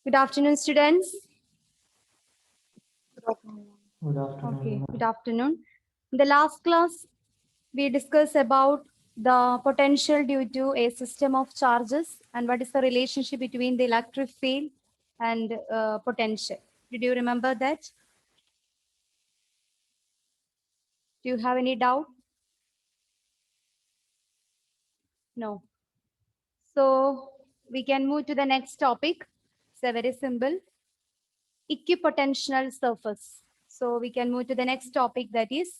Good afternoon, students. Good afternoon. Good afternoon. In the last class, we discussed about the potential due to a system of charges and what is the relationship between the electric field and potential. Did you remember that? Do you have any doubt? No. So we can move to the next topic. It's a very simple equipotential surface. So we can move to the next topic, that is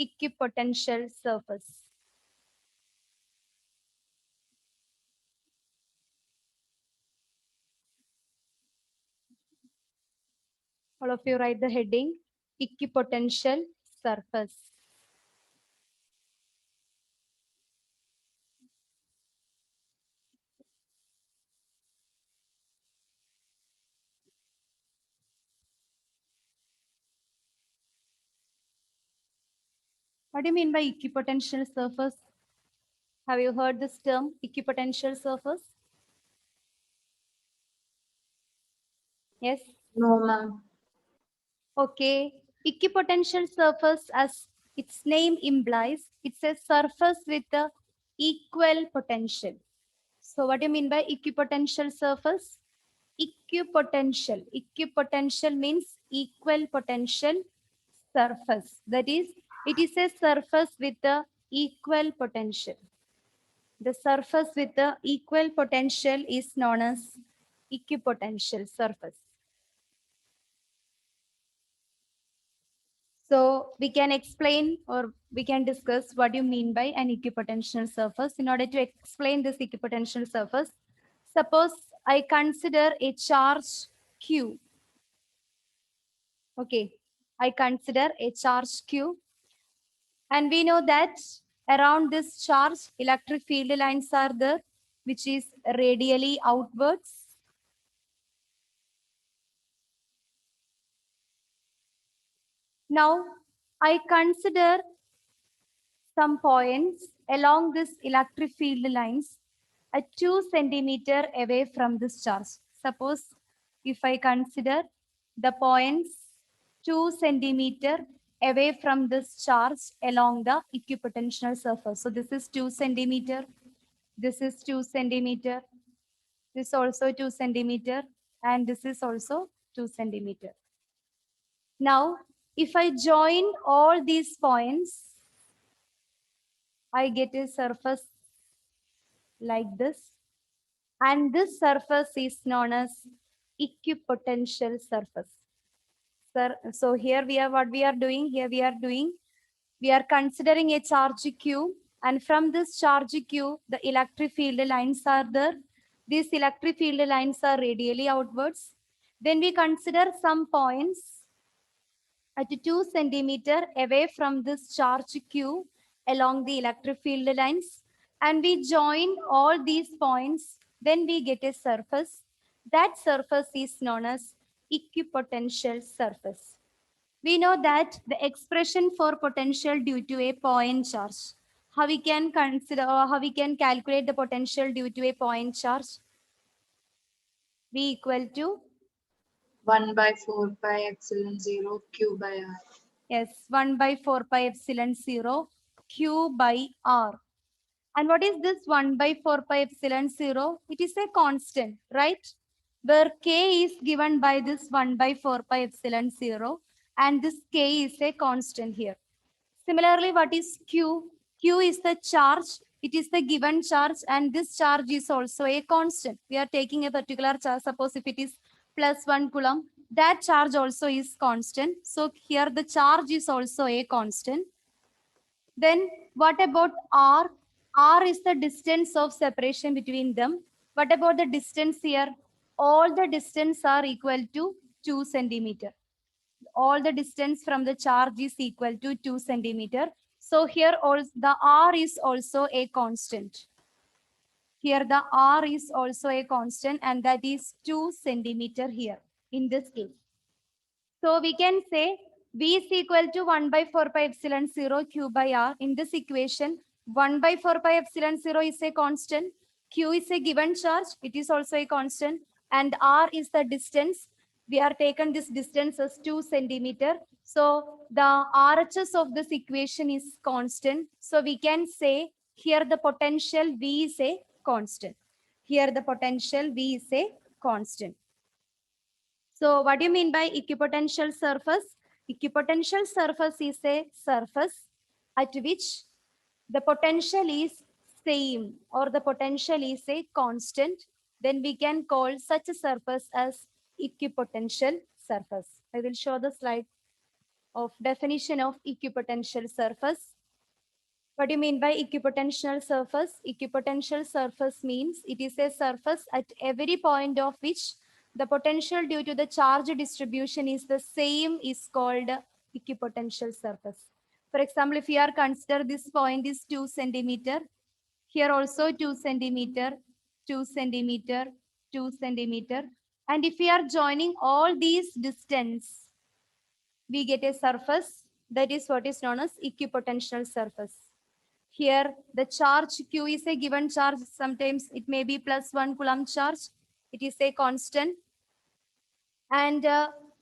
equipotential surface. All of you write the heading equipotential surface. What do you mean by equipotential surface? Have you heard this term, equipotential surface? Yes? No, ma'am. Okay. Equipotential surface, as its name implies, it's a surface with a equal potential. So what do you mean by equipotential surface? Equipotential. Equipotential means equal potential surface. That is, it is a surface with a equal potential. The surface with the equal potential is known as equipotential surface. So we can explain or we can discuss what you mean by an equipotential surface. In order to explain this equipotential surface, suppose I consider a charge Q. Okay, I consider a charge Q, and we know that around this charge, electric field lines are there, which is radially outwards. Now, I consider some points along this electric field lines at 2 centimeter away from this charge. Suppose if I consider the points 2 centimeter away from this charge along the equipotential surface. So this is 2 centimeter, this is 2 centimeter, this also 2 centimeter, and this is also 2 centimeter. Now, if I join all these points, I get a surface like this. And this surface is known as equipotential surface. So here we are, what we are doing, we are considering a charge Q. And from this charge Q, the electric field lines are there. These electric field lines are radially outwards. Then we consider some points at 2 centimeter away from this charge Q along the electric field lines, and we join all these points, then we get a surface. That surface is known as equipotential surface. We know that the expression for potential due to a point charge. How we can consider or how we can calculate the potential due to a point charge? V equal to 1 by 4 pi epsilon 0 Q by R. yes, 1 by 4 pi epsilon 0 Q by R. And what is this 1 by 4 pi epsilon 0? It is a constant, right? Where K is given by this 1 by 4 pi epsilon 0, and this K is a constant here. Similarly, what is Q? Q is the charge. It is the given charge, and this charge is also a constant. We are taking a particular charge. Suppose if it is plus 1 coulomb, that charge also is constant. So here the charge is also a constant. Then what about R? R is the distance of separation between them. What about the distance here? All the distance are equal to 2 centimeter. All the distance from the charge is equal to 2 centimeter. So here also the R is also a constant. Here the R is also a constant, and that is 2 centimeter here in this case. So we can say V is equal to 1 by 4 pi epsilon 0 Q by R. In this equation, 1 by 4 pi epsilon 0 is a constant. Q is a given charge. It is also a constant. and r is the distance. We are taken this distance as 2 centimeter. So the RHS of this equation is constant. So we can say here the potential V is a constant. Here the potential V is a constant. So what do you mean by equipotential surface? Equipotential surface is a surface at which the potential is same or the potential is a constant. Then we can call such a surface as equipotential surface. I will show the slide of definition of equipotential surface. What do you mean by equipotential surface? Equipotential surface means it is a surface at every point of which the potential due to the charge distribution is the same is called equipotential surface. For example, if you are consider this point is 2 centimeter, here also 2 centimeter, 2 centimeter, 2 centimeter. And if we are joining all these distance, we get a surface that is what is known as equipotential surface. Here, the charge Q is a given charge. Sometimes it may be +1 Coulomb charge. It is a constant. And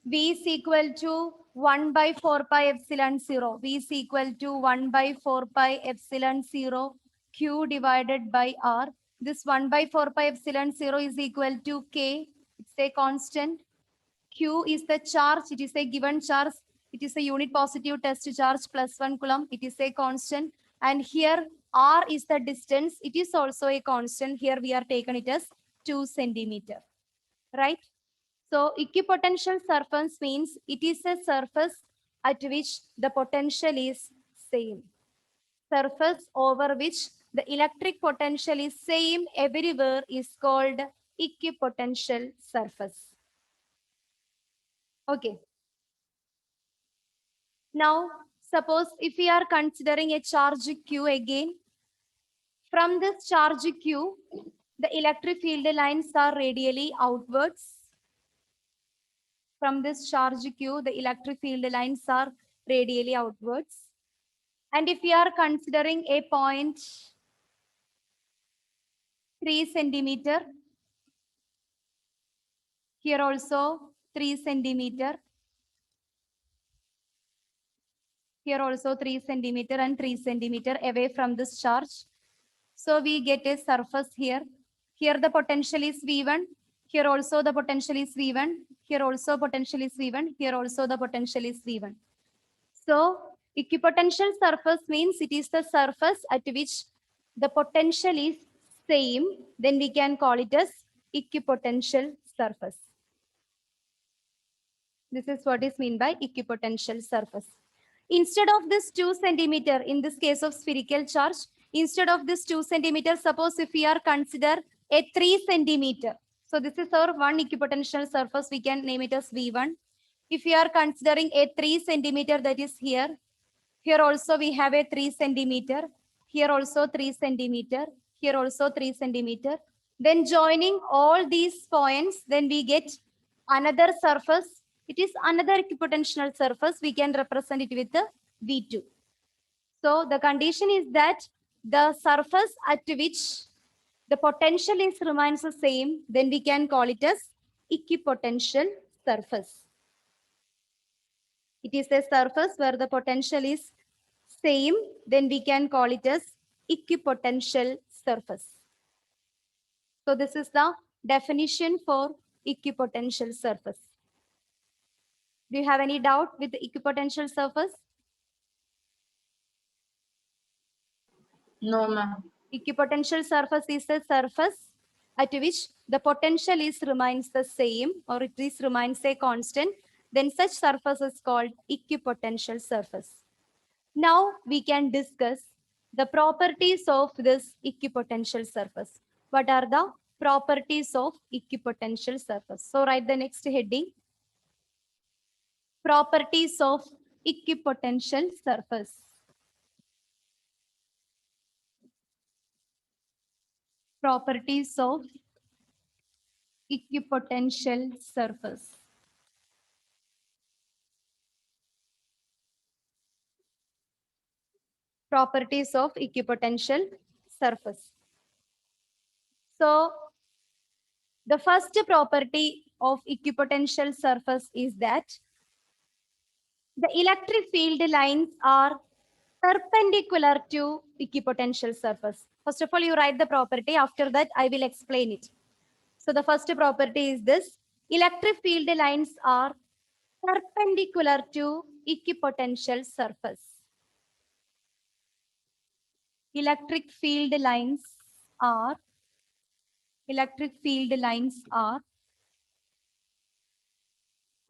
V is equal to 1 by 4 pi epsilon 0. V is equal to 1 by 4 pi epsilon 0 Q divided by R. This 1 by 4 pi epsilon 0 is equal to K. It's a constant. Q is the charge. It is a given charge. It is a unit positive test charge +1 Coulomb. It is a constant. And here R is the distance. It is also a constant. Here we are taken it as 2 centimeter. Right? So equipotential surface means it is a surface at which the potential is same. Surface over which the electric potential is same everywhere is called equipotential surface. Okay. Now, suppose if we are considering a charge Q again, from this charge Q, the electric field lines are radially outwards. From this charge Q, the electric field lines are radially outwards. And if we are considering a point 3 centimeter, here also 3 centimeter, here also 3 centimeter and 3 centimeter away from this charge. So we get a surface here. Here the potential is V1. Here also the potential is V1. Here also potential is V1. Here also the potential is V1. So equipotential surface means it is the surface at which the potential is same. Then we can call it as equipotential surface. This is what is meant by equipotential surface. Instead of this 2 centimeter, in this case of spherical charge, instead of this 2 centimeter, suppose if we are consider a 3 centimeter. So this is our one equipotential surface. We can name it as V1. If we are considering a 3 centimeter, that is here. Here also we have a 3 centimeter. Here also 3 centimeter. Here also 3 centimeter. Then joining all these points, then we get another surface. It is another equipotential surface. We can represent it with the V2. So the condition is that the surface at which the potential is remains the same, then we can call it as equipotential surface. It is a surface where the potential is same, then we can call it as equipotential surface. So this is the definition for equipotential surface. Do you have any doubt with the equipotential surface? No, ma'am. Equipotential surface is a surface at which the potential is remains the same or it is remains a constant. Then such surface is called equipotential surface. Now we can discuss the properties of this equipotential surface. What are the properties of equipotential surface? So write the next heading. Properties of equipotential surface. Properties of equipotential surface. Properties of equipotential surface. So The first property of equipotential surface is that the electric field lines are perpendicular to equipotential surface. First of all, you write the property. After that, I will explain it. So the first property is this. Electric field lines are perpendicular to equipotential surface. Electric field lines are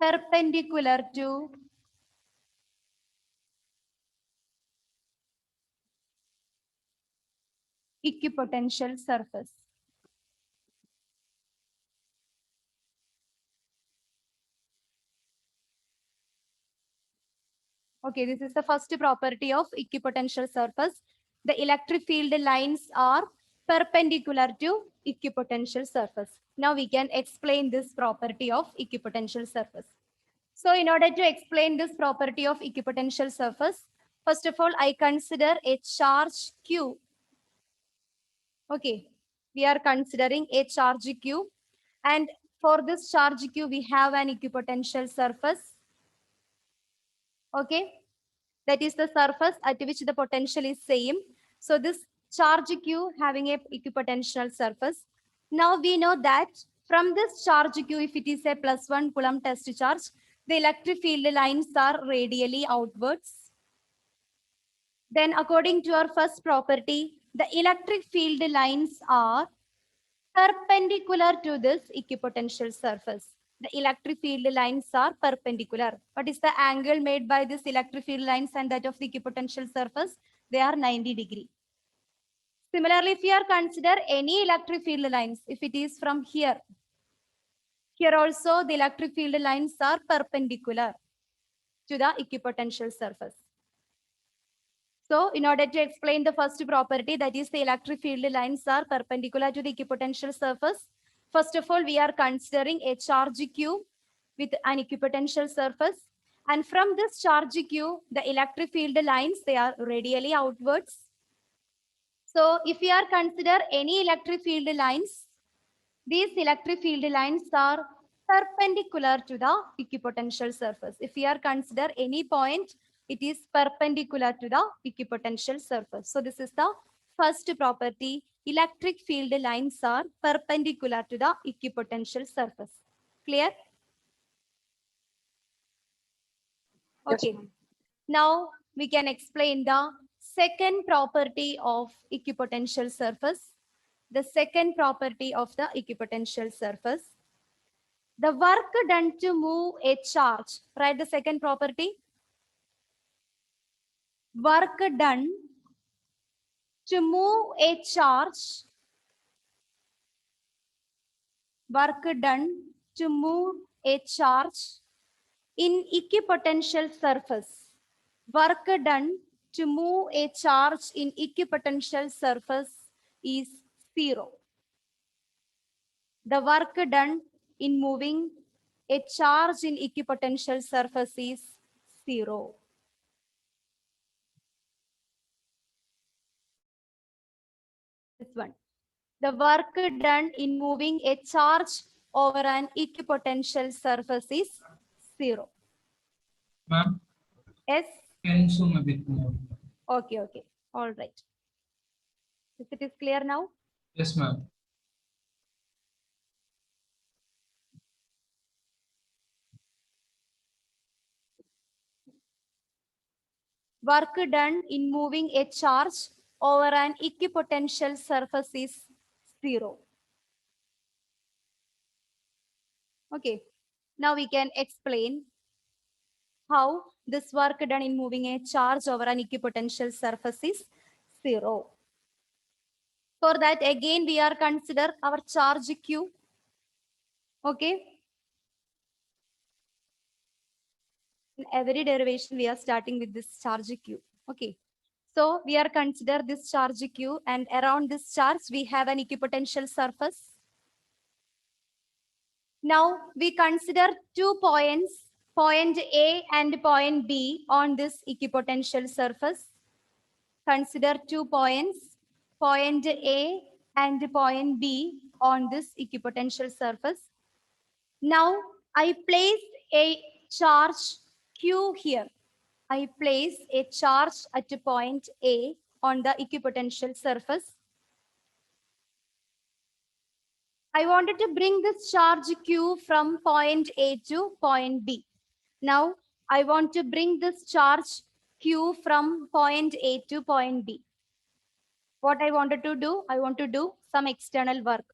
perpendicular to equipotential surface. Okay, this is the first property of equipotential surface. The electric field lines are perpendicular to equipotential surface. Now we can explain this property of equipotential surface. So in order to explain this property of equipotential surface, first of all, I consider a charge Q. Okay, we are considering a charge Q. And for this charge Q, we have an equipotential surface. Okay, that is the surface at which the potential is same. So this charge Q having a equipotential surface. Now we know that from this charge Q, if it is a +1 Coulomb test charge, the electric field lines are radially outwards. Then according to our first property, the electric field lines are perpendicular to this equipotential surface. The electric field lines are perpendicular. What is the angle made by this electric field lines and that of the equipotential surface? They are 90 degree. Similarly, if you are consider any electric field lines, if it is from here also the electric field lines are perpendicular to the equipotential surface. So in order to explain the first property, that is the electric field lines are perpendicular to the equipotential surface. First of all, we are considering a charge Q with an equipotential surface. And from this charge Q, the electric field lines, they are radially outwards. So if we are consider any electric field lines, these electric field lines are perpendicular to the equipotential surface. If we are consider any point, it is perpendicular to the equipotential surface. So this is the first property. Electric field lines are perpendicular to the equipotential surface. Clear? Yes, Okay. ma'am. Now we can explain the second property of equipotential surface. The second property of the equipotential surface. The work done to move a charge. Write the second property. Work done to move a charge. Work done to move a charge in equipotential surface. Work done to move a charge in equipotential surface is 0. The work done in moving a charge in equipotential surface is 0. This one. The work done in moving a charge over an equipotential surface is 0. Ma'am, Yes? can you zoom a bit more? Okay, okay. All right. If it is clear now? Yes, ma'am. Work done in moving a charge over an equipotential surface is 0. Okay. Now we can explain how this work done in moving a charge over an equipotential surface is 0. For that, again, we are consider our charge Q. Okay. In every derivation, we are starting with this charge Q. Okay. So we are consider this charge Q, and around this charge, we have an equipotential surface. Now we consider 2 points, point A and point B on this equipotential surface. Consider 2 points, point A and point B on this equipotential surface. Now I place a charge Q here. I place a charge at a point A on the equipotential surface. I wanted to bring this charge Q from point A to point B. Now I want to bring this charge Q from point A to point B. What I wanted to do, I want to do some external work,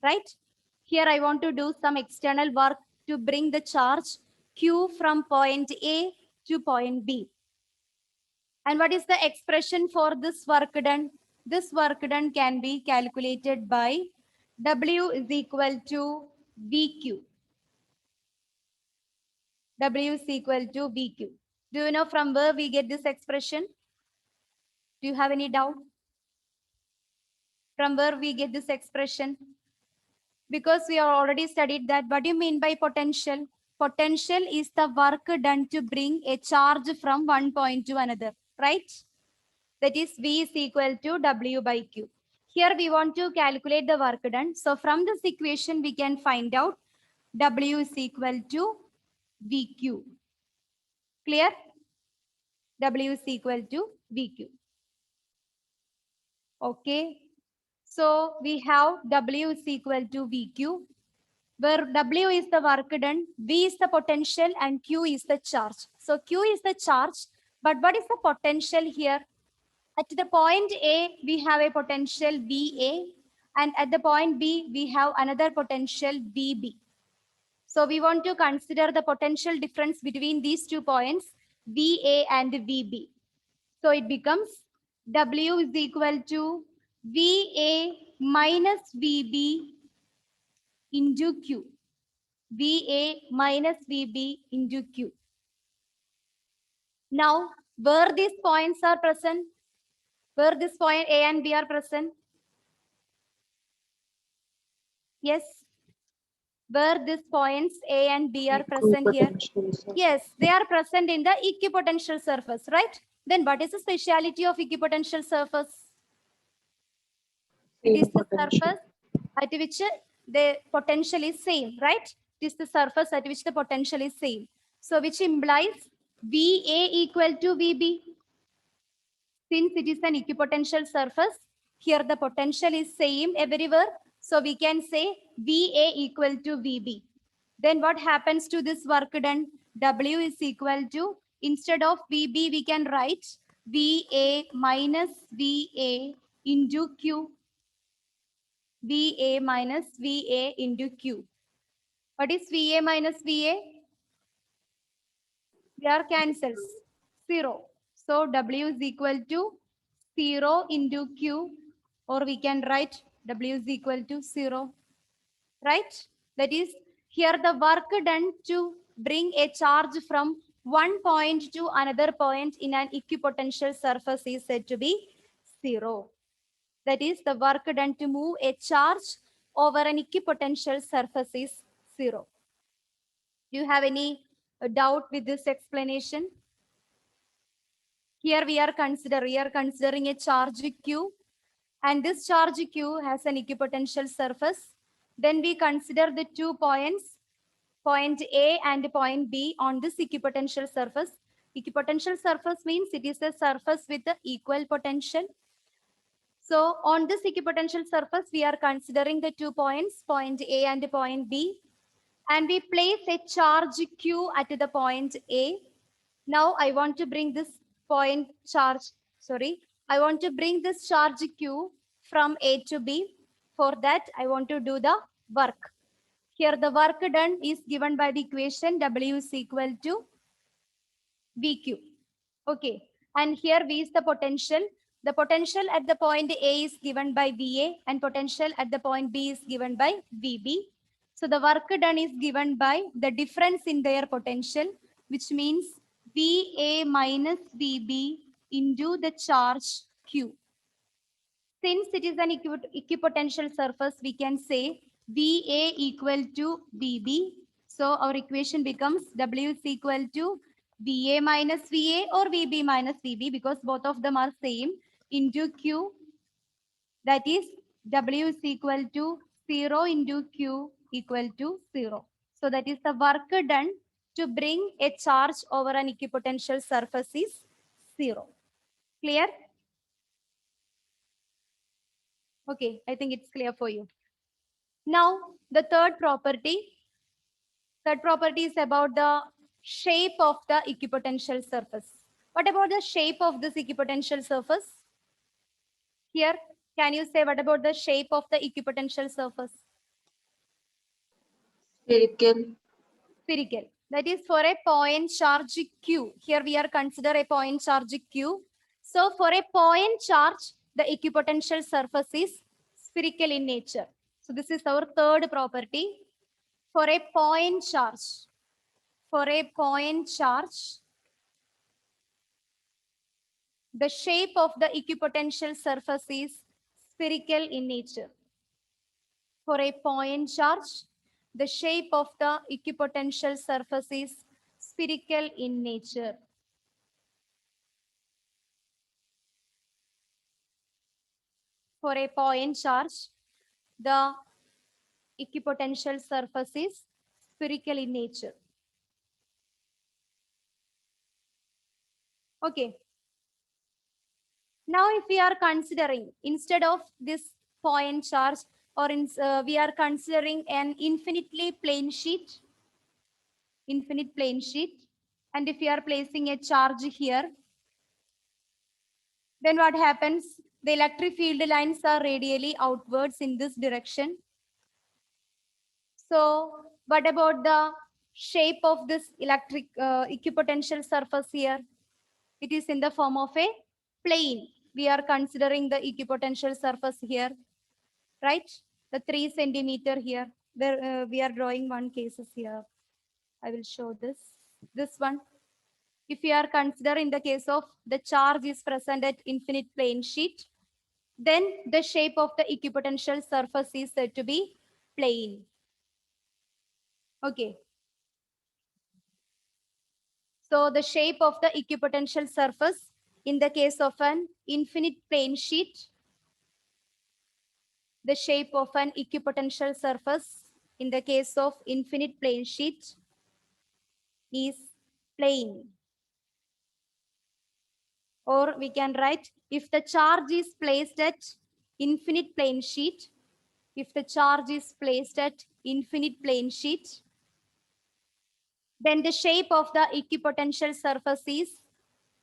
right? Here I want to do some external work to bring the charge Q from point A to point B. And what is the expression for this work done? This work done can be calculated by W is equal to VQ. W is equal to VQ. Do you know from where we get this expression? Do you have any doubt? From where we get this expression? Because we have already studied that. What do you mean by potential? Potential is the work done to bring a charge from one point to another, right? That is V is equal to W by Q. Here we want to calculate the work done. So from this equation, we can find out W is equal to VQ. Clear? W is equal to VQ. Okay. So we have W is equal to VQ, where W is the work done, V is the potential, and Q is the charge. So Q is the charge, but what is the potential here? At the point A, we have a potential VA, and at the point B, we have another potential VB. So we want to consider the potential difference between these 2 points, VA and VB. So it becomes W is equal to VA minus VB into Q. VA minus VB into Q. Now, where these points are present, where this point A and B are present? Yes. Where these points A and B are present here? Yes, they are present in the equipotential surface, right? Then what is the speciality of equipotential surface? It is the surface at which the potential is same, right? It is the surface at which the potential is same. So which implies VA equal to VB. Since it is an equipotential surface, here the potential is same everywhere. So we can say VA equal to VB. Then what happens to this work done? W is equal to, instead of VB, we can write VA minus VA into Q. VA minus VA into Q. What is VA minus VA? They are cancels. 0. So W is equal to 0 into Q, or we can write W is equal to 0. Right? That is, here the work done to bring a charge from one point to another point in an equipotential surface is said to be 0. That is, the work done to move a charge over an equipotential surface is 0. Do you have any doubt with this explanation? Here we are considering a charge Q, and this charge Q has an equipotential surface. Then we consider the 2 points, point A and point B on this equipotential surface. Equipotential surface means it is a surface with the equal potential. So on this equipotential surface, we are considering the 2 points, point A and point B, and we place a charge Q at the point A. Now I want to bring this point charge, I want to bring this charge Q from A to B. For that, I want to do the work. Here the work done is given by the equation W is equal to VQ. Okay, and here V is the potential. The potential at the point A is given by VA, and potential at the point B is given by VB. So the work done is given by the difference in their potential, which means VA minus VB into the charge Q. Since it is an equipotential surface, we can say VA equal to VB. So our equation becomes W is equal to VA minus VA or VB minus VB, because both of them are same, into Q. That is, W is equal to 0 into Q equal to 0. So that is the work done to bring a charge over an equipotential surface is 0. Clear? Okay, I think it's clear for you. Now, the third property is about the shape of the equipotential surface. What about the shape of this equipotential surface? Here, can you say what about the shape of the equipotential surface? Spherical. Spherical. That is for a point charge Q. Here we are consider a point charge Q. So for a point charge, the equipotential surface is spherical in nature. So this is our third property. For a point charge, the shape of the equipotential surface is spherical in nature. For a point charge, the shape of the equipotential surface is spherical in nature. For a point charge, the equipotential surface is spherical in nature. Okay. Now, if we are considering, instead of this point charge, or we are considering an infinitely plane sheet, and if we are placing a charge here, then what happens? The electric field lines are radially outwards in this direction. So what about the shape of this electric equipotential surface here? It is in the form of a plane. We are considering the equipotential surface here, right? The 3 centimeter here. There we are drawing one cases here. I will show this. This one. If we are considering the case of the charge is present at infinite plane sheet, then the shape of the equipotential surface is said to be plane. Okay. So the shape of the equipotential surface in the case of an infinite plane sheet, the shape of an equipotential surface in the case of infinite plane sheet is plane. Or we can write, if the charge is placed at infinite plane sheet, then the shape of the equipotential surface is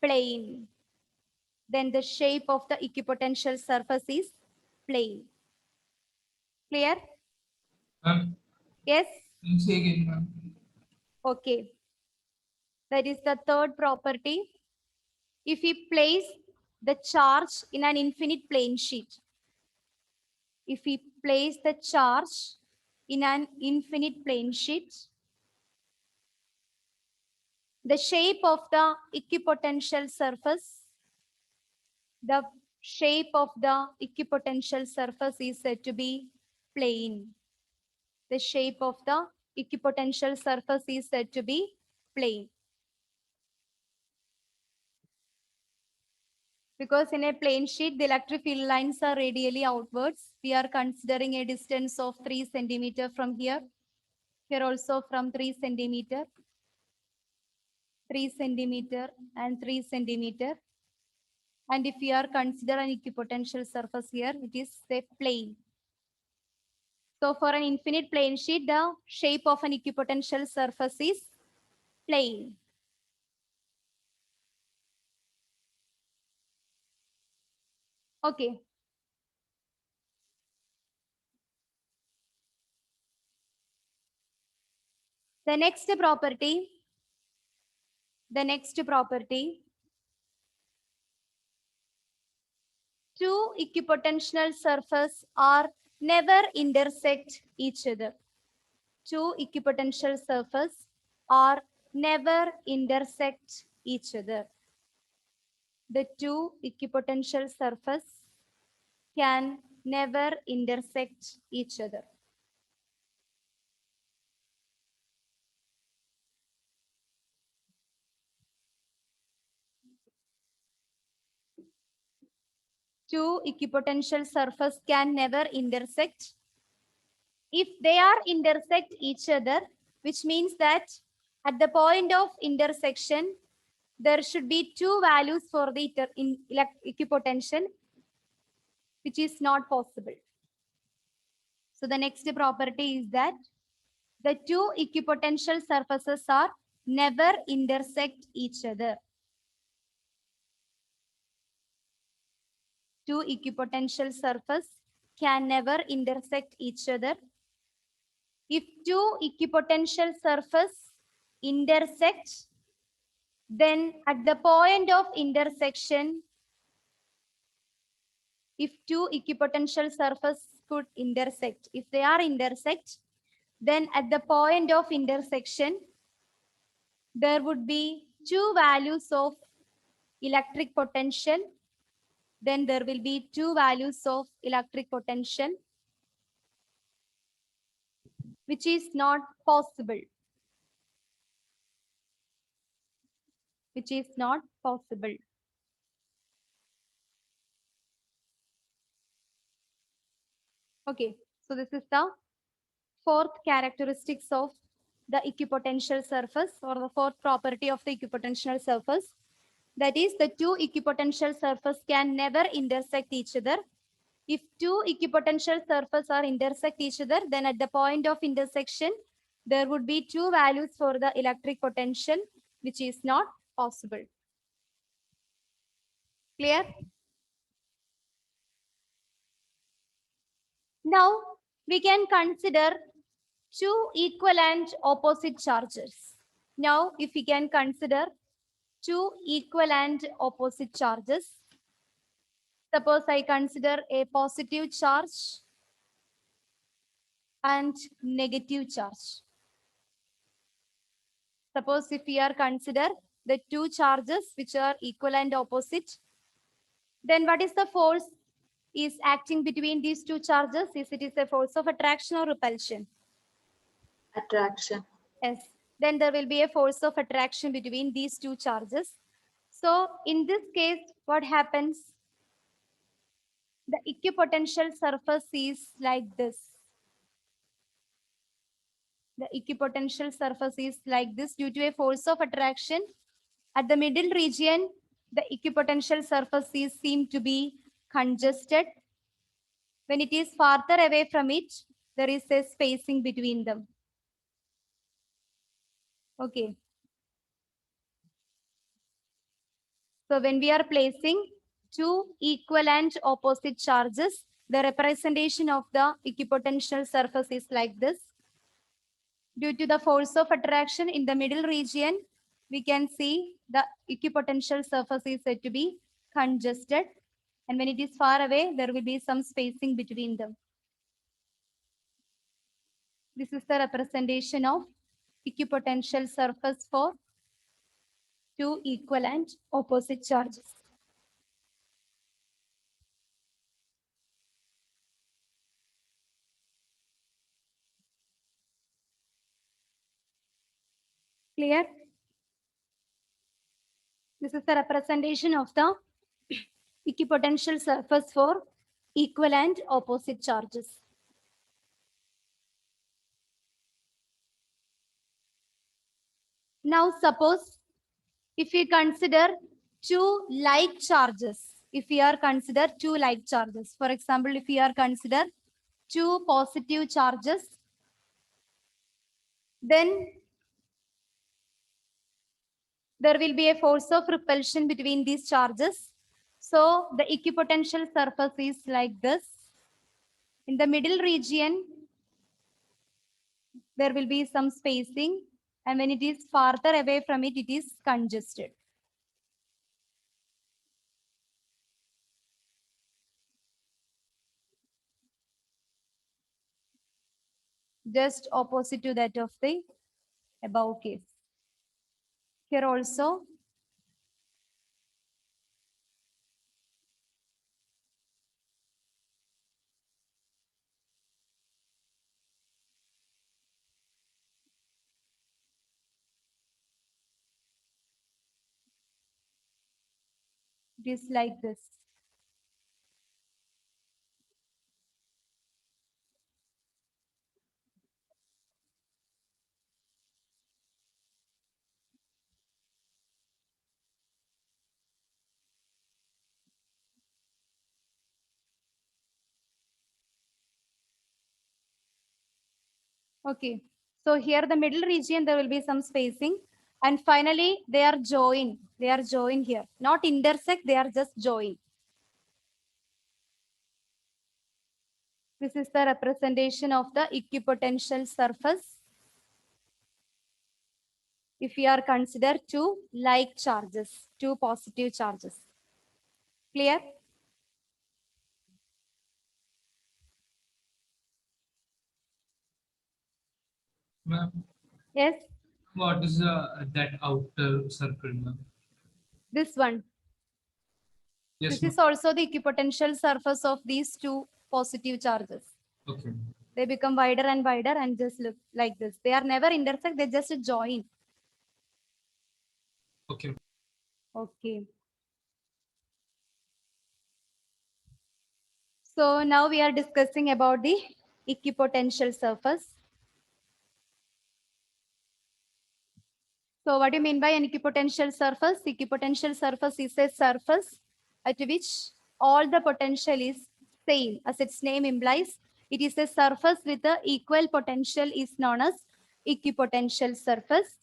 plane. Clear? Ma'am, Yes? can you say again, ma'am? Okay. That is the third property. If we place the charge in an infinite plane sheet, the shape of the equipotential surface is said to be plane. The shape of the equipotential surface is said to be plane. Because in a plane sheet, the electric field lines are radially outwards. We are considering a distance of 3 centimeter from here. Here also from 3 centimeter, 3 centimeter and 3 centimeter. And if we are considering equipotential surface here, it is a plane. So for an infinite plane sheet, the shape of an equipotential surface is plane. Okay. The next property, two equipotential surfaces are never intersect each other. Two equipotential surfaces are never intersect each other. The two equipotential surfaces can never intersect each other. Two equipotential surfaces can never intersect if they are intersect each other, which means that at the point of intersection, there should be two values for the equipotential, which is not possible. So the next property is that the two equipotential surfaces are never intersect each other. Two equipotential surface can never intersect each other. If two equipotential surface intersect, then at the point of intersection, if two equipotential surface could intersect, if they are intersect, then at the point of intersection, there would be two values of electric potential. Then there will be two values of electric potential, which is not possible. Which is not possible. Okay, so this is the fourth characteristics of the equipotential surface, or the fourth property of the equipotential surface. That is, the two equipotential surfaces can never intersect each other. If two equipotential surfaces are intersect each other, then at the point of intersection, there would be two values for the electric potential, which is not possible. Clear? Now, we can consider two equal and opposite charges. Now, if we can consider two equal and opposite charges, suppose I consider a positive charge and negative charge. Suppose if we are consider the two charges which are equal and opposite, then what is the force is acting between these two charges? Is it is a force of attraction or repulsion? Attraction. Yes. Then there will be a force of attraction between these two charges. So in this case, what happens? The equipotential surface is like this. The equipotential surface is like this due to a force of attraction. At the middle region, the equipotential surface is seen to be congested. When it is farther away from it, there is a spacing between them. Okay. So when we are placing two equal and opposite charges, the representation of the equipotential surface is like this. Due to the force of attraction in the middle region, we can see the equipotential surface is said to be congested. And when it is far away, there will be some spacing between them. This is the representation of equipotential surface for two equal and opposite charges. Clear? This is the representation of the equipotential surface for equal and opposite charges. Now suppose if we consider two like charges, if we are consider two like charges, for example, if we are consider two positive charges, then there will be a force of repulsion between these charges. So the equipotential surface is like this. In the middle region, there will be some spacing, and when it is farther away from it, it is congested. Just opposite to that of the above case. Here also, it is like this. Okay. So here the middle region, there will be some spacing. And finally, they are joined. They are joined here. Not intersect, they are just joined. This is the representation of the equipotential surface. If we are considered two like charges, two positive charges. Clear? Ma'am, Yes, what is that outer circle, ma'am? this one. Yes, This ma'am. is also the equipotential surface of these two positive charges. Okay. They become wider and wider and just look like this. They are never intersect, they just join. Okay. Okay. So now we are discussing about the equipotential surface. So what do you mean by an equipotential surface? Equipotential surface is a surface at which all the potential is same. As its name implies, it is a surface with the equal potential is known as equipotential surface.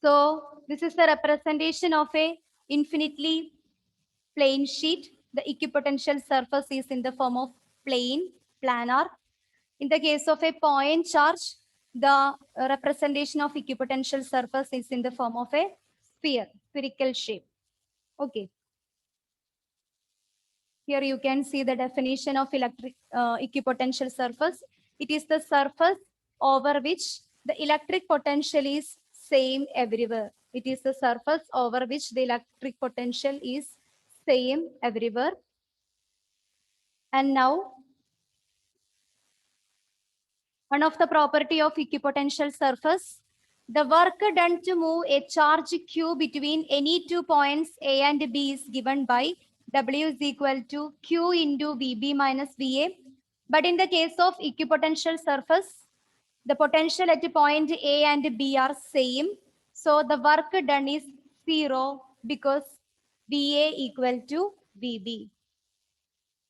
So this is the representation of a infinitely plane sheet. The equipotential surface is in the form of plane, planar. In the case of a point charge, the representation of equipotential surface is in the form of a sphere, spherical shape. Okay. Here you can see the definition of equipotential surface. It is the surface over which the electric potential is same everywhere. It is the surface over which the electric potential is same everywhere. And now, one of the property of equipotential surface, the work done to move a charge q between any 2 points A and B is given by W is equal to Q into VB minus VA. But in the case of equipotential surface, the potential at point A and B are same. So the work done is 0 because VA equal to VB.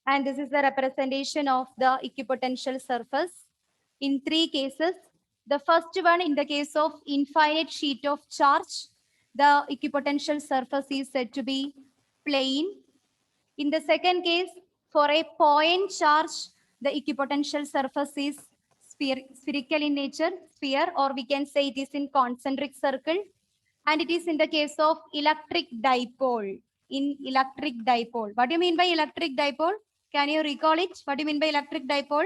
And this is the representation of the equipotential surface in three cases. The first one, in the case of infinite sheet of charge, the equipotential surface is said to be plane. In the second case, for a point charge, the equipotential surface is spherical in nature, sphere, or we can say it is in concentric circle. And it is in the case of electric dipole. In electric dipole. What do you mean by electric dipole? Can you recall it? What do you mean by electric dipole?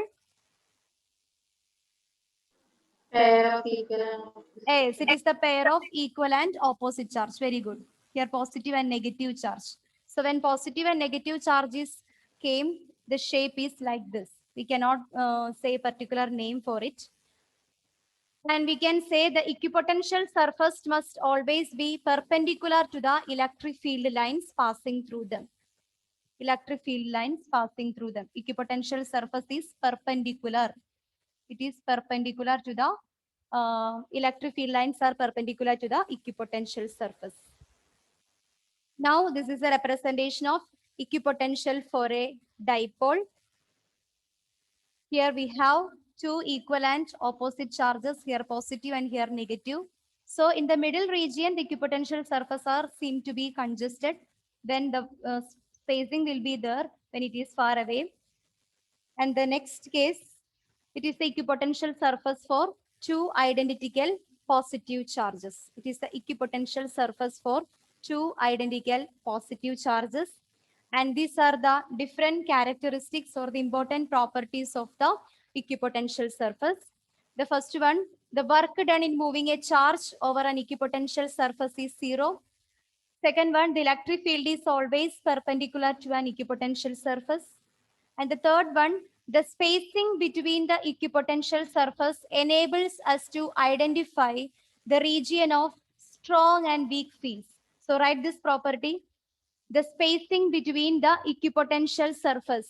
Pair of equal and opposite. Yes, it is the pair of equal and opposite charge. Very good. Here, positive and negative charge. So when positive and negative charges came, the shape is like this. We cannot say a particular name for it. And we can say the equipotential surface must always be perpendicular to the electric field lines passing through them. Electric field lines passing through them. Equipotential surface is perpendicular. It is perpendicular to the electric field lines are perpendicular to the equipotential surface. Now this is a representation of equipotential for a dipole. Here we have two equal and opposite charges, here positive and here negative. So in the middle region, the equipotential surface are seem to be congested. Then the spacing will be there when it is far away. And the next case, it is the equipotential surface for two identical positive charges. It is the equipotential surface for two identical positive charges. And these are the different characteristics or the important properties of the equipotential surface. The first one, the work done in moving a charge over an equipotential surface is 0. Second one, the electric field is always perpendicular to an equipotential surface. And the third one, the spacing between the equipotential surface enables us to identify the region of strong and weak fields. So write this property, the spacing between the equipotential surface.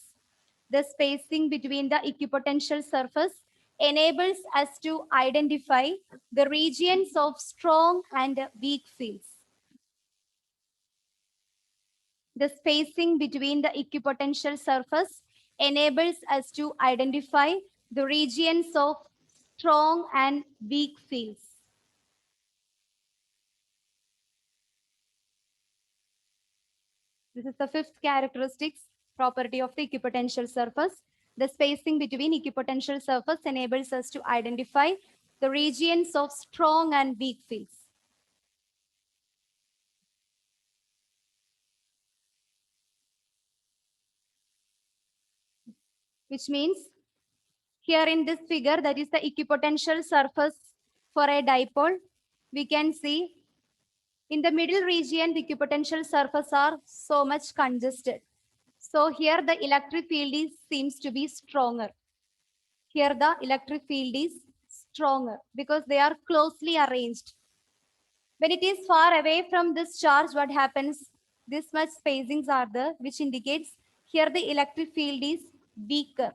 The spacing between the equipotential surface enables us to identify the regions of strong and weak fields. The spacing between the equipotential surface enables us to identify the regions of strong and weak fields. This is the fifth characteristics property of the equipotential surface. The spacing between equipotential surface enables us to identify the regions of strong and weak fields. Which means here in this figure, that is the equipotential surface for a dipole. We can see in the middle region, the equipotential surface are so much congested. So here the electric field seems to be stronger. Here the electric field is stronger because they are closely arranged. When it is far away from this charge, what happens? This much spacings are there, which indicates here the electric field is weaker.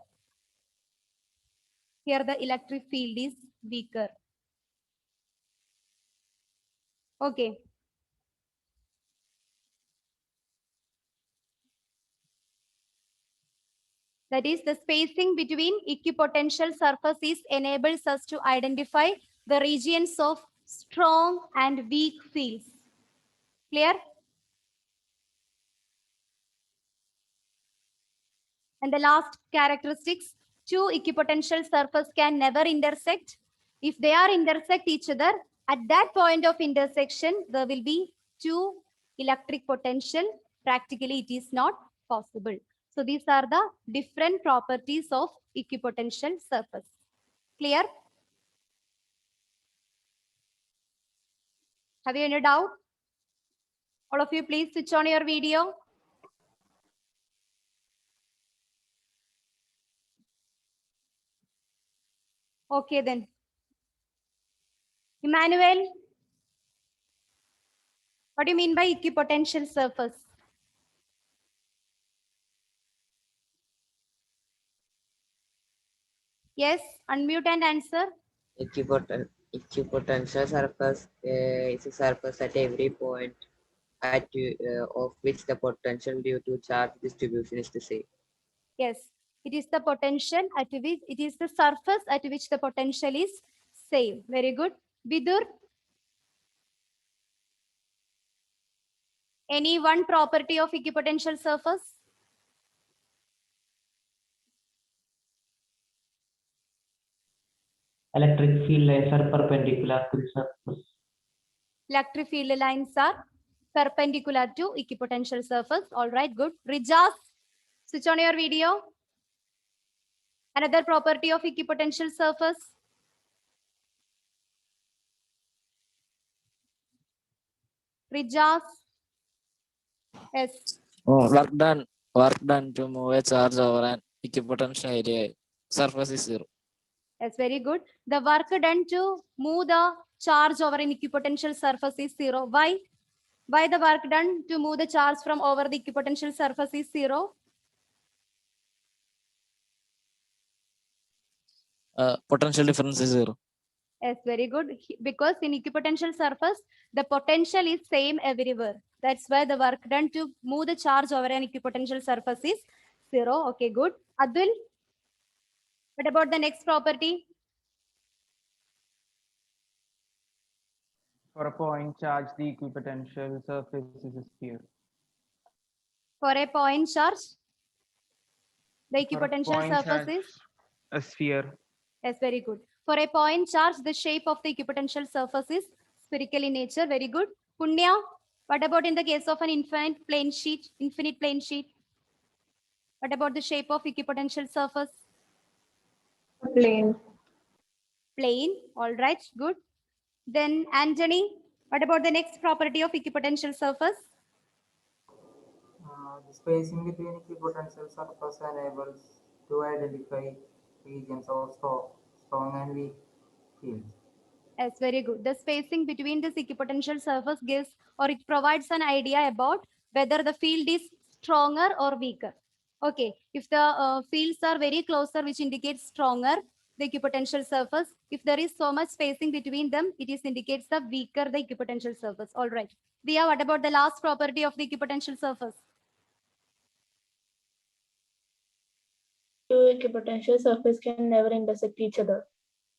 Here the electric field is weaker. Okay. That is, the spacing between equipotential surfaces enables us to identify the regions of strong and weak fields. Clear? And the last characteristics, two equipotential surfaces can never intersect. If they are intersect each other, at that point of intersection, there will be two electric potential. Practically, it is not possible. So these are the different properties of equipotential surface. Clear? Have you any doubt? All of you, please switch on your video. Okay then. Emmanuel, what do you mean by equipotential surface? Yes, unmute and answer. Equipotential surface is a surface at every point of which the potential due to charge distribution is the same. Yes, it is the potential at which it is the surface at which the potential is same. Very good. Vidur, any one property of equipotential surface? Electric field lines are perpendicular to the surface. Electric field lines are perpendicular to equipotential surface. All right, good. Rijas, switch on your video. Another property of equipotential surface. Rijas. Yes. Work done to move a charge over an equipotential area. Surface is zero. That's very good. The work done to move the charge over an equipotential surface is zero. Why? Why the work done to move the charge from over the equipotential surface is zero? Potential difference is zero. Yes, very good. Because in equipotential surface, the potential is same everywhere. That's why the work done to move the charge over an equipotential surface is zero. Okay, good. Adul, what about the next property? For a point charge, the equipotential surface is a sphere. For a point charge, the For a equipotential point surface charge, is? a sphere. Yes, very good. For a point charge, the shape of the equipotential surface is spherical in nature. Very good. Punya, what about in the case of an infinite plane sheet? What about the shape of equipotential surface? Plane. Plane. All right, good. Then Anthony, what about the next property of equipotential surface? The spacing between equipotential surface enables to identify regions of strong and weak fields. Yes, very good. The spacing between this equipotential surface gives or it provides an idea about whether the field is stronger or weaker. Okay, if the fields are very closer, which indicates stronger, the equipotential surface. If there is so much spacing between them, it is indicates the weaker the equipotential surface. All right. Dia, what about the last property of the equipotential surface? two equipotential surfaces can never intersect each other.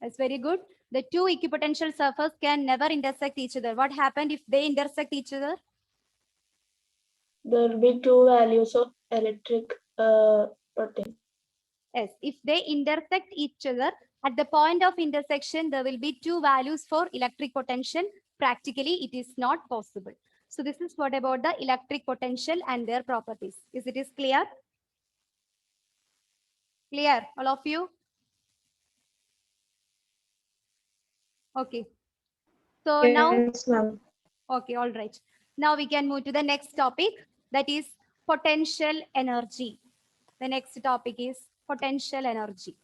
That's very good. The two equipotential surfaces can never intersect each other. What happened if they intersect each other? There will be two values of electric potential. Yes, if they intersect each other, at the point of intersection, there will be two values for electric potential. Practically, it is not possible. So this is what about the electric potential and their properties. Is it clear? Clear, all of you? Okay. So now, Yes, ma'am. okay, all right. Now we can move to the next topic, that is potential energy. The next topic is potential energy.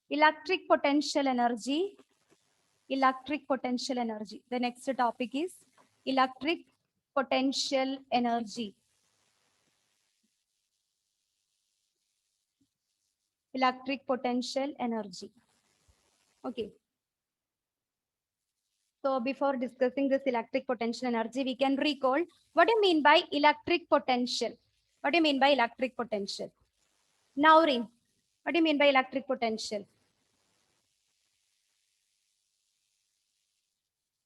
Electric potential energy. Electric potential energy. The next topic is electric potential energy. Electric potential energy. Okay. So before discussing this electric potential energy, we can recall what do you mean by electric potential? What do you mean by electric potential? Naureen, what do you mean by electric potential?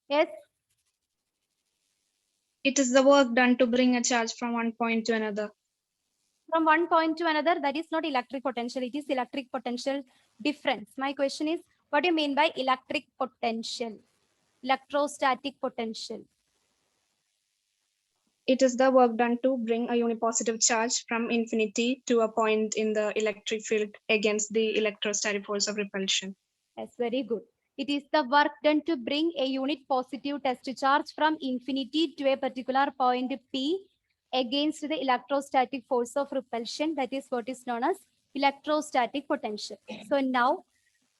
Yes, It is the work done to bring a charge from one point to another. from one point to another, that is not electric potential, it is electric potential difference. My question is, what do you mean by electric potential? Electrostatic potential. It is the work done to bring a unipositive charge from infinity to a point in the electric field against the electrostatic force of repulsion. That's very good. It is the work done to bring a unit positive test charge from infinity to a particular point P against the electrostatic force of repulsion. That is what is known as electrostatic potential. So now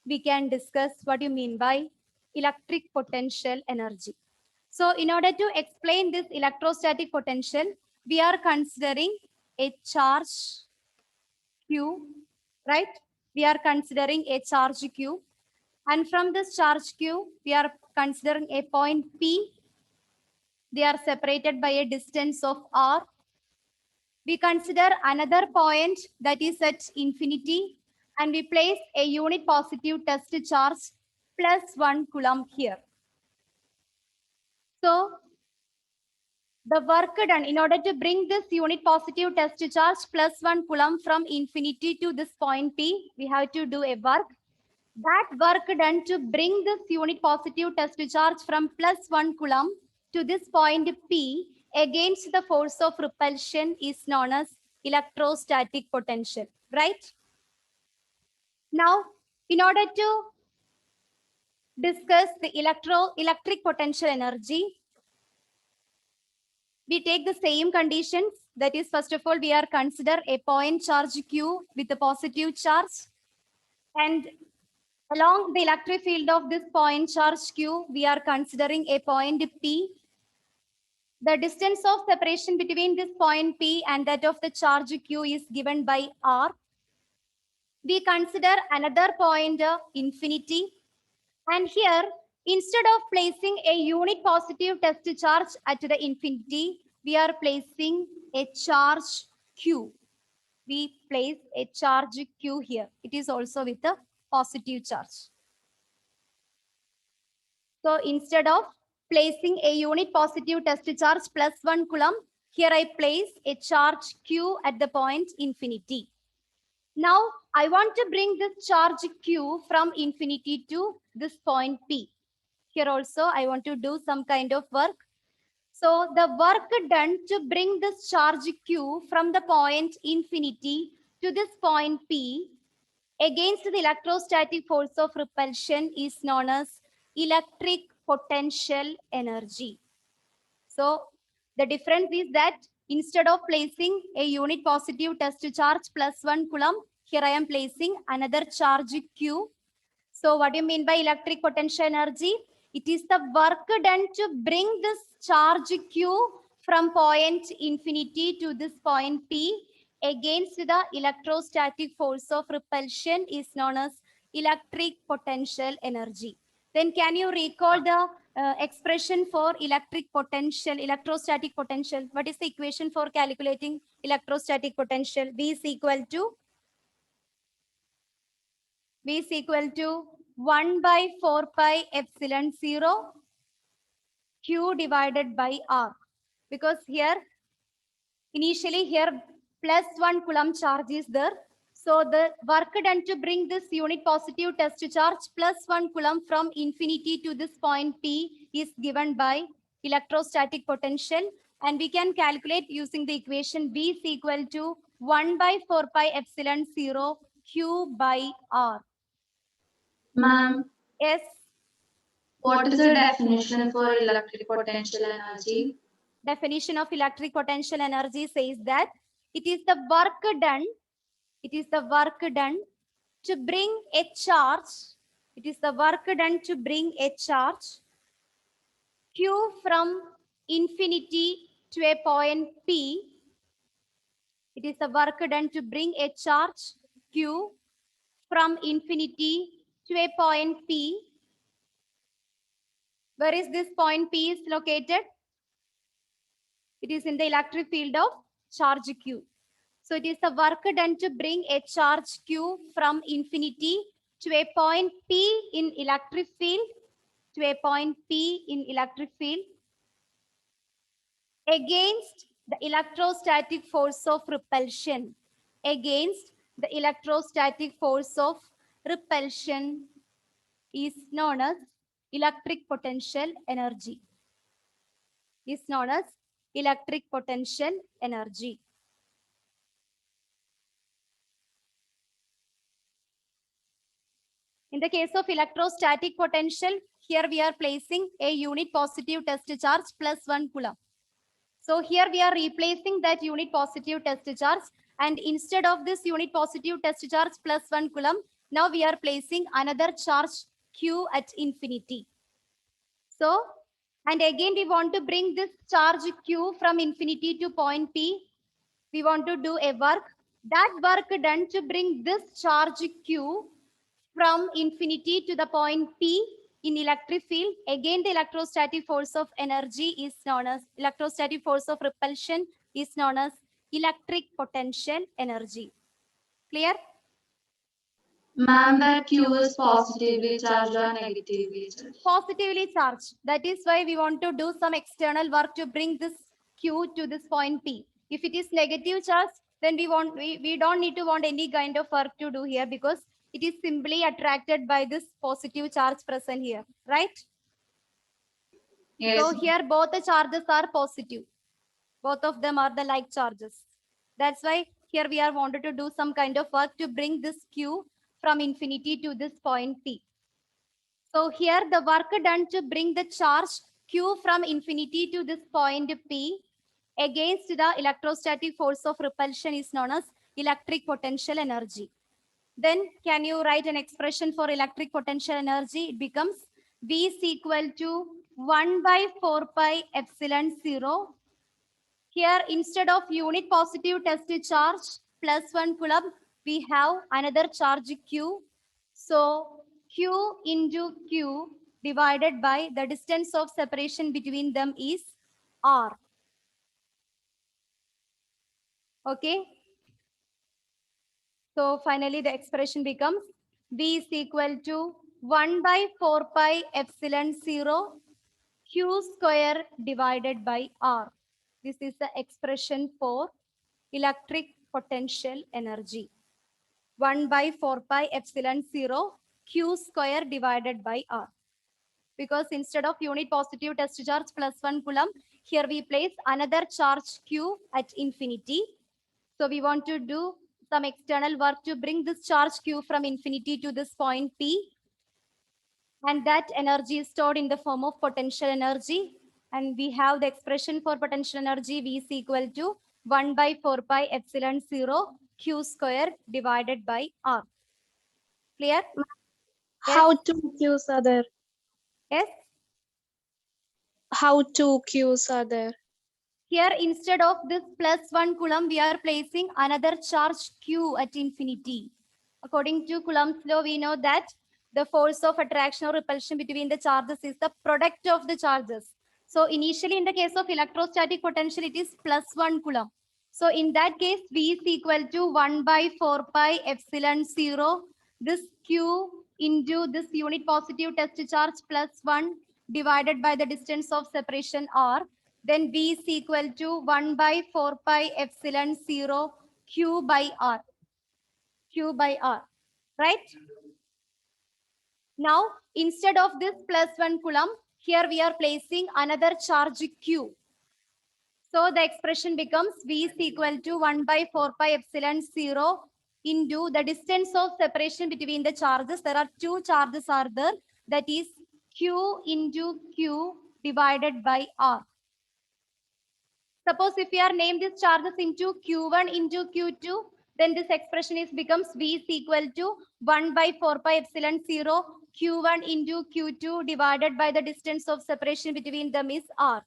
we can discuss what you mean by electric potential energy. So in order to explain this electrostatic potential, we are considering a charge Q, right? We are considering a charge Q. And from this charge Q, we are considering a point P. They are separated by a distance of R. We consider another point that is at infinity, and we place a unit positive test charge plus 1 coulomb here. So the work done in order to bring this unit positive test charge plus 1 coulomb from infinity to this point P, we have to do a work. That work done to bring this unit positive test charge from plus 1 coulomb to this point P against the force of repulsion is known as electrostatic potential, right? Now, in order to discuss the electric potential energy, we take the same conditions. That is, first of all, we are consider a point charge Q with a positive charge, and along the electric field of this point charge Q, we are considering a point P. The distance of separation between this point P and that of the charge Q is given by R. We consider another point infinity. And here, instead of placing a unit positive test charge at the infinity, we are placing a charge Q. We place a charge Q here. It is also with a positive charge. So instead of placing a unit positive test charge plus 1 coulomb, here I place a charge Q at the point infinity. Now I want to bring this charge Q from infinity to this point P. Here also I want to do some kind of work. So the work done to bring this charge Q from the point infinity to this point P against the electrostatic force of repulsion is known as electric potential energy. So the difference is that instead of placing a unit positive test charge plus 1 coulomb, here I am placing another charge Q. So what do you mean by electric potential energy? It is the work done to bring this charge Q from point infinity to this point P against the electrostatic force of repulsion is known as electric potential energy. Then can you recall the expression for electric potential, electrostatic potential? What is the equation for calculating electrostatic potential? V is equal to 1 by 4 pi epsilon 0 Q divided by R. Because here, initially here plus 1 Coulomb charge is there. So the work done to bring this unit positive test charge plus 1 Coulomb from infinity to this point P is given by electrostatic potential. And we can calculate using the equation V is equal to 1 by 4 pi epsilon 0 Q by R. Ma'am, Yes, what is the definition for electric potential energy? definition of electric potential energy says that it is the work done to bring a charge. It is the work done to bring a charge Q from infinity to a point P. It is the work done to bring a charge Q from infinity to a point P. Where is this point P is located? It is in the electric field of charge Q. So it is the work done to bring a charge Q from infinity to a point P in electric field, against the electrostatic force of repulsion. Against the electrostatic force of repulsion is known as electric potential energy. Is known as electric potential energy. In the case of electrostatic potential, here we are placing a unit positive test charge plus 1 Coulomb. So here we are replacing that unit positive test charge, and instead of this unit positive test charge plus 1 Coulomb, now we are placing another charge Q at infinity. So, and again we want to bring this charge Q from infinity to point P. We want to do a work. That work done to bring this charge Q from infinity to the point P in electric field. Again, the electrostatic force of energy is known as electrostatic force of repulsion is known as electric potential energy. Clear? Ma'am, that Q is positively charged or negatively charged? Positively charged. That is why we want to do some external work to bring this Q to this point P. If it is negative charge, then we don't need to want any kind of work to do here, because it is simply attracted by this positive charge present here, right? Yes. So here both the charges are positive. Both of them are the like charges. That's why here we are wanted to do some kind of work to bring this Q from infinity to this point P. So here the work done to bring the charge Q from infinity to this point P against the electrostatic force of repulsion is known as electric potential energy. Then can you write an expression for electric potential energy? It becomes V is equal to 1 by 4 pi epsilon 0. Here instead of unit positive test charge plus 1 Coulomb, we have another charge Q. So Q into Q divided by the distance of separation between them is R. Okay. So finally the expression becomes V is equal to 1 by 4 pi epsilon 0 Q square divided by R. This is the expression for electric potential energy. 1 by 4 pi epsilon 0 Q square divided by R. Because instead of unit positive test charge plus 1 Coulomb, here we place another charge Q at infinity. So we want to do some external work to bring this charge Q from infinity to this point P. And that energy is stored in the form of potential energy. And we have the expression for potential energy V is equal to 1 by 4 pi epsilon 0 Q square divided by R. Clear? How two Qs are there? Yes. How two Qs are there? Here instead of this plus 1 Coulomb, we are placing another charge Q at infinity. According to Coulomb's law, we know that the force of attraction or repulsion between the charges is the product of the charges. So initially in the case of electrostatic potential, it is +1 Coulomb. So in that case, V is equal to 1 by 4 pi epsilon 0. This Q into this unit positive test charge +1 divided by the distance of separation R. Then V is equal to 1 by 4 pi epsilon 0 Q by R. Q by R, right? Now, instead of this +1 Coulomb, here we are placing another charge Q. So the expression becomes V is equal to 1 by 4 pi epsilon 0 into the distance of separation between the charges. There are two charges are there. That is Q into Q divided by R. Suppose if we are named these charges into Q1 into Q2, then this expression is becomes V is equal to 1 by 4 pi epsilon 0 Q1 into Q2 divided by the distance of separation between them is R.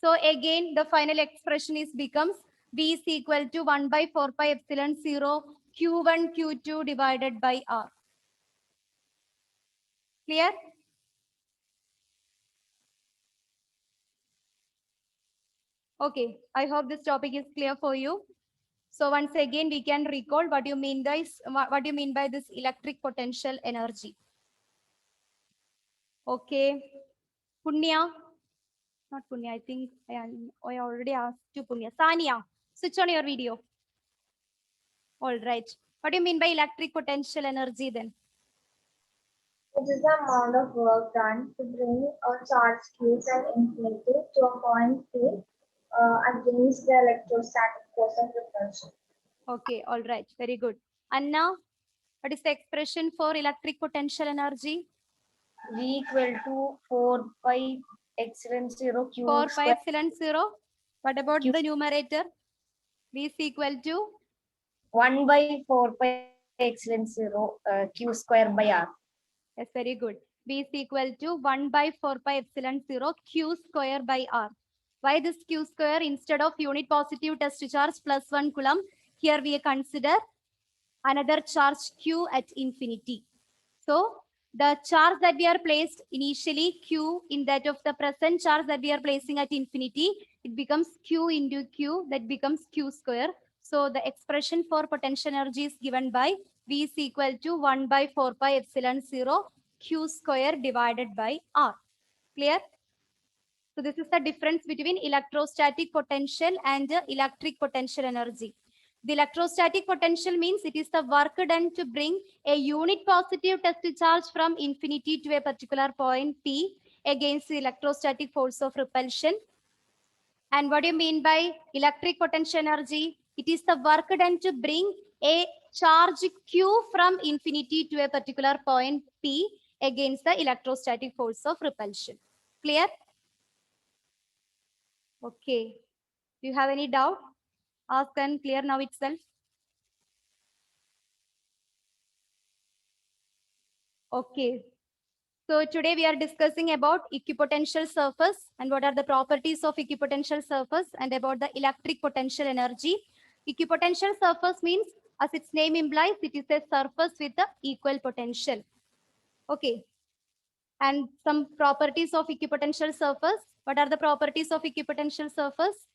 So again, the final expression is becomes V is equal to 1 by 4 pi epsilon 0 Q1 Q2 divided by R. Clear? Okay, I hope this topic is clear for you. So once again, we can recall what you mean by what you mean by this electric potential energy. Okay, Punya, not Punya. I think I already asked you Punya. Sania, switch on your video. All right. What do you mean by electric potential energy then? It is the amount of work done to bring a charge Q from infinity to a point P against the electrostatic force of repulsion. Okay, all right. Very good. Anna, what is the expression for electric potential energy? V equal to 4 pi epsilon 0 Q 4 pi square. epsilon 0. What about Q. the numerator? V is equal to 1 by 4 pi epsilon 0 Q square by R. Yes, very good. V is equal to 1 by 4 pi epsilon 0 Q square by R. Why this Q square instead of unit positive test charge +1 Coulomb? Here we consider another charge Q at infinity. So the charge that we are placed initially Q in that of the present charge that we are placing at infinity, it becomes Q into Q, that becomes Q square. So the expression for potential energy is given by V is equal to 1 by 4 pi epsilon 0 Q square divided by R. Clear? So this is the difference between electrostatic potential and electric potential energy. The electrostatic potential means it is the work done to bring a unit positive test charge from infinity to a particular point P against the electrostatic force of repulsion. And what do you mean by electric potential energy? It is the work done to bring a charge Q from infinity to a particular point P against the electrostatic force of repulsion. Clear? Okay. Do you have any doubt? Ask and clear now itself. Okay. So today we are discussing about equipotential surface and what are the properties of equipotential surface and about the electric potential energy. Equipotential surface means, as its name implies, it is a surface with the equal potential. Okay. And some properties of equipotential surface. What are the properties of equipotential surface?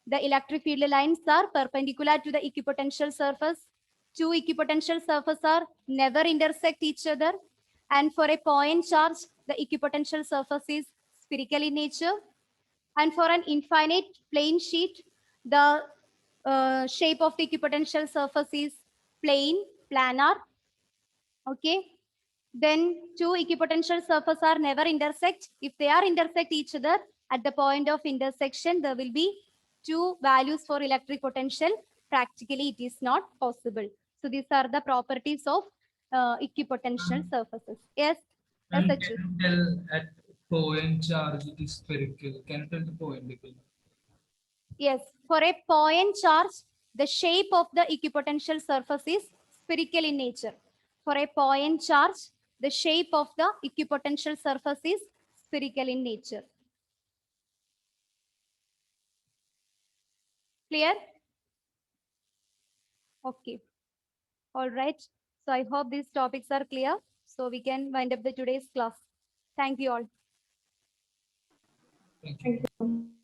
The electric field lines are perpendicular to the equipotential surface. Two equipotential surfaces are never intersect each other. And for a point charge, the equipotential surface is spherical in nature. And for an infinite plane sheet, the shape of the equipotential surface is plane, planar. Okay. Then two equipotential surfaces are never intersect. If they are intersect each other at the point of intersection, there will be two values for electric potential. Practically, it is not possible. So these are the properties of equipotential surfaces. Yes. And Yes, can you tell at point charge it is spherical? Can you tell the point? Yes. For a point charge, the shape of the equipotential surface is spherical in nature. For a point charge, the shape of the equipotential surface is spherical in nature. Clear? Okay. All right. So I hope these topics are clear. So we can wind up the today's class. Thank you all. Thank you. Thank you.